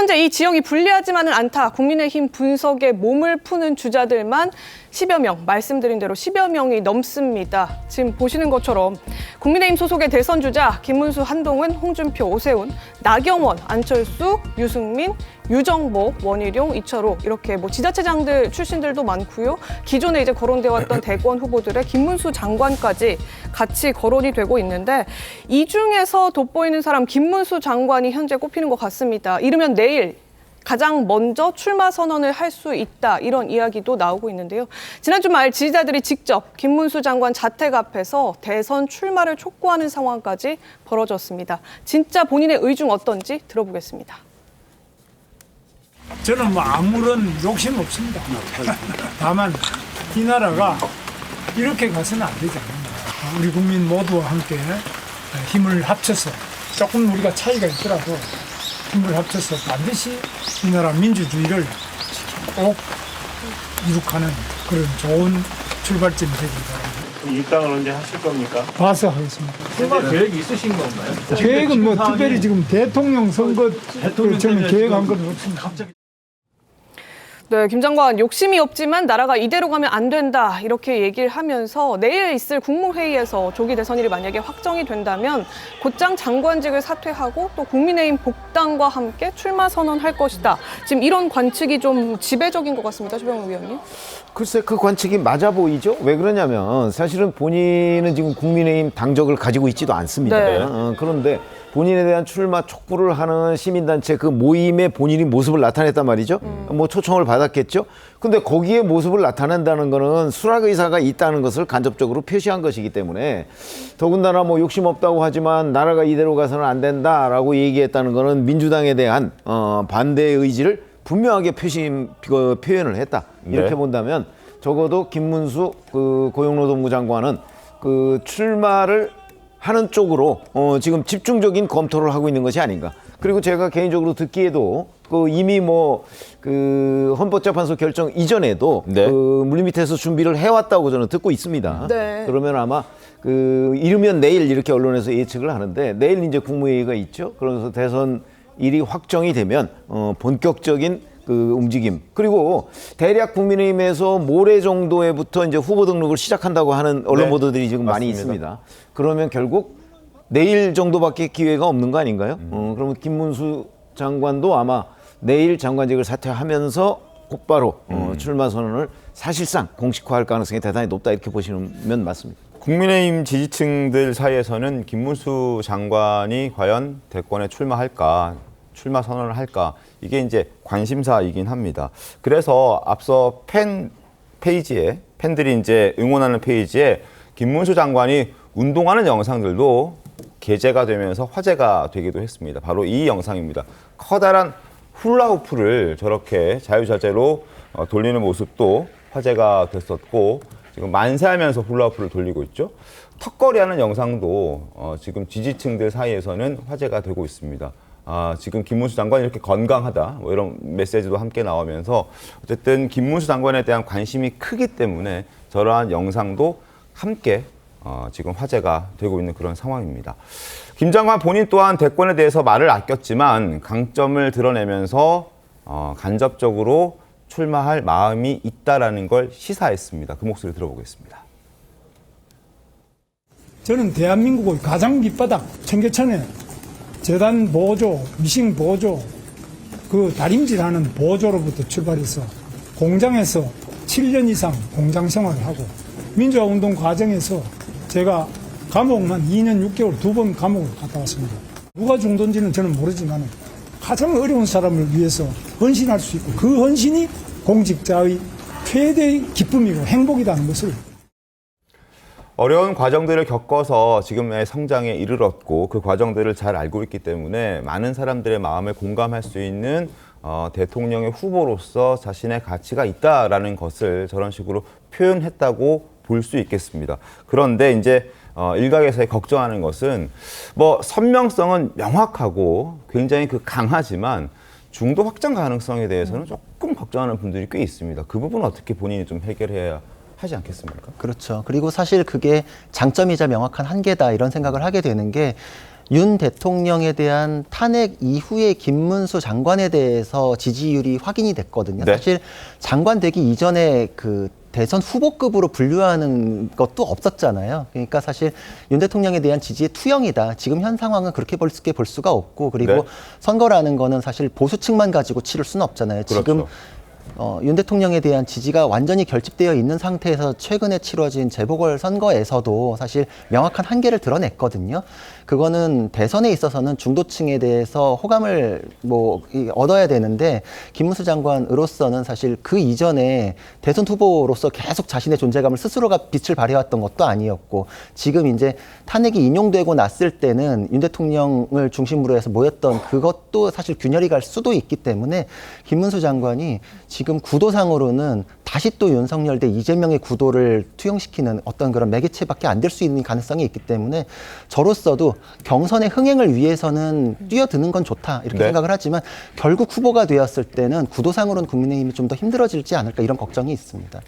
현재 이 지형이 불리하지만은 않다. 국민의힘 분석에 몸을 푸는 주자들만 10여 명, 말씀드린 대로 10여 명이 넘습니다. 지금 보시는 것처럼 국민의힘 소속의 대선 주자 김문수, 한동훈, 홍준표, 오세훈, 나경원, 안철수, 유승민, 유정복, 원희룡, 이철호 이렇게 뭐 지자체장들 출신들도 많고요. 기존에 이제 거론되어 왔던 대권 후보들의 김문수 장관까지 같이 거론이 되고 있는데 이 중에서 돋보이는 사람 김문수 장관이 현재 꼽히는 것 같습니다. 이르면 내일 가장 먼저 출마 선언을 할 수 있다 이런 이야기도 나오고 있는데요. 지난 주말 지지자들이 직접 김문수 장관 자택 앞에서 대선 출마를 촉구하는 상황까지 벌어졌습니다. 진짜 본인의 의중 어떤지 들어보겠습니다. 저는 뭐 아무런 욕심 없습니다. 다만 이 나라가 이렇게 가서는 안 되지 않습니까? 우리 국민 모두와 함께 힘을 합쳐서 조금 우리가 차이가 있더라도 힘을 합쳐서 반드시 이 나라 민주주의를 꼭 이룩하는 그런 좋은 출발점이 되길 바랍니다. 입당을 언제 하실 겁니까? 봐서 하겠습니다. 출마 계획이 있으신 건가요? 계획은 뭐 특별히 지금 대통령 선거 저는 계획한 건 없습니다. 네, 김 장관 욕심이 없지만 나라가 이대로 가면 안 된다 이렇게 얘기를 하면서 내일 있을 국무회의에서 조기 대선일이 만약에 확정이 된다면 곧장 장관직을 사퇴하고 또 국민의힘 복당과 함께 출마 선언할 것이다. 지금 이런 관측이 좀 지배적인 것 같습니다. 주병호 위원님. 글쎄 그 관측이 맞아 보이죠? 왜 그러냐면 사실은 본인은 지금 국민의힘 당적을 가지고 있지도 않습니다. 네. 그런데 본인에 대한 출마 촉구를 하는 시민단체 그 모임에 본인이 모습을 나타냈단 말이죠. 뭐 초청을 받았겠죠. 근데 거기에 모습을 나타낸다는 거는 수락 의사가 있다는 것을 간접적으로 표시한 것이기 때문에 더군다나 뭐 욕심 없다고 하지만 나라가 이대로 가서는 안 된다라고 얘기했다는 거는 민주당에 대한 반대의 의지를 분명하게 표현을 했다. 이렇게 네. 본다면 적어도 김문수 그 고용노동부 장관은 그 출마를 하는 쪽으로 지금 집중적인 검토를 하고 있는 것이 아닌가. 그리고 제가 개인적으로 듣기에도 그 이미 뭐 그 헌법재판소 결정 이전에도 네. 그 물밑에서 준비를 해왔다고 저는 듣고 있습니다. 네. 그러면 아마 그 이르면 내일 이렇게 언론에서 예측을 하는데 내일 이제 국무회의가 있죠. 그러면서 대선 일이 확정이 되면 본격적인 그 움직임 그리고 대략 국민의힘에서 모레 정도에부터 이제 후보 등록을 시작한다고 하는 언론 네, 보도들이 지금 많이 맞습니다. 있습니다. 그러면 결국 내일 정도밖에 기회가 없는 거 아닌가요? 그러면 김문수 장관도 아마 내일 장관직을 사퇴하면서 곧바로 출마 선언을 사실상 공식화할 가능성이 대단히 높다 이렇게 보시면 맞습니다. 국민의힘 지지층들 사이에서는 김문수 장관이 과연 대권에 출마할까, 출마 선언을 할까, 이게 이제 관심사이긴 합니다. 그래서 앞서 팬들이 이제 응원하는 페이지에 김문수 장관이 운동하는 영상들도 게재가 되면서 화제가 되기도 했습니다. 바로 이 영상입니다. 커다란 훌라후프를 저렇게 자유자재로 돌리는 모습도 화제가 됐었고 지금 만세하면서 훌라후프를 돌리고 있죠. 턱걸이하는 영상도 지금 지지층들 사이에서는 화제가 되고 있습니다. 지금 김문수 장관이 이렇게 건강하다 뭐 이런 메시지도 함께 나오면서 어쨌든 김문수 장관에 대한 관심이 크기 때문에 저러한 영상도 함께 지금 화제가 되고 있는 그런 상황입니다. 김 장관 본인 또한 대권에 대해서 말을 아꼈지만 강점을 드러내면서 간접적으로 출마할 마음이 있다라는 걸 시사했습니다. 그 목소리 들어보겠습니다. 저는 대한민국의 가장 밑바닥 청계천에 재단 보조, 미싱 보조, 그 다림질하는 보조로부터 출발해서 공장에서 7년 이상 공장 생활을 하고 민주화 운동 과정에서 제가 감옥만 2년 6개월 2번 감옥을 갔다 왔습니다. 누가 중도인지는 저는 모르지만 가장 어려운 사람을 위해서 헌신할 수 있고 그 헌신이 공직자의 최대의 기쁨이고 행복이라는 것을 어려운 과정들을 겪어서 지금의 성장에 이르렀고 그 과정들을 잘 알고 있기 때문에 많은 사람들의 마음을 공감할 수 있는 대통령의 후보로서 자신의 가치가 있다라는 것을 저런 식으로 표현했다고 볼 수 있겠습니다. 그런데 이제 일각에서 걱정하는 것은 뭐 선명성은 명확하고 굉장히 강하지만 중도 확장 가능성에 대해서는 조금 걱정하는 분들이 꽤 있습니다. 그 부분은 어떻게 본인이 좀 해결해야 하지 않겠습니까? 그렇죠. 그리고 사실 그게 장점이자 명확한 한계다 이런 생각을 하게 되는 게 윤 대통령에 대한 탄핵 이후의 김문수 장관에 대해서 지지율이 확인이 됐거든요. 네. 사실 장관 되기 이전에 그 대선 후보급으로 분류하는 것도 없었잖아요. 그러니까 사실 윤 대통령에 대한 지지의 투영이다. 지금 현 상황은 그렇게 볼 수가 없고, 그리고 네. 선거라는 거는 사실 보수층만 가지고 치를 수는 없잖아요. 그렇죠. 지금 윤 대통령에 대한 지지가 완전히 결집되어 있는 상태에서 최근에 치러진 재보궐 선거에서도 사실 명확한 한계를 드러냈거든요. 그거는 대선에 있어서는 중도층에 대해서 호감을 얻어야 되는데, 김문수 장관으로서는 사실 그 이전에 대선 후보로서 계속 자신의 존재감을 스스로가 빛을 발해왔던 것도 아니었고, 지금 이제 탄핵이 인용되고 났을 때는 윤 대통령을 중심으로 해서 모였던 그것도 사실 균열이 갈 수도 있기 때문에 김문수 장관이 지금 구도상으로는 다시 또 윤석열 대 이재명의 구도를 투영시키는 어떤 그런 매개체밖에 안 될 수 있는 가능성이 있기 때문에, 저로서도 경선의 흥행을 위해서는 뛰어드는 건 좋다 이렇게 네. 생각을 하지만, 결국 후보가 되었을 때는 구도상으로는 국민의힘이 좀 더 힘들어질지 않을까 이런 걱정이 있습니다.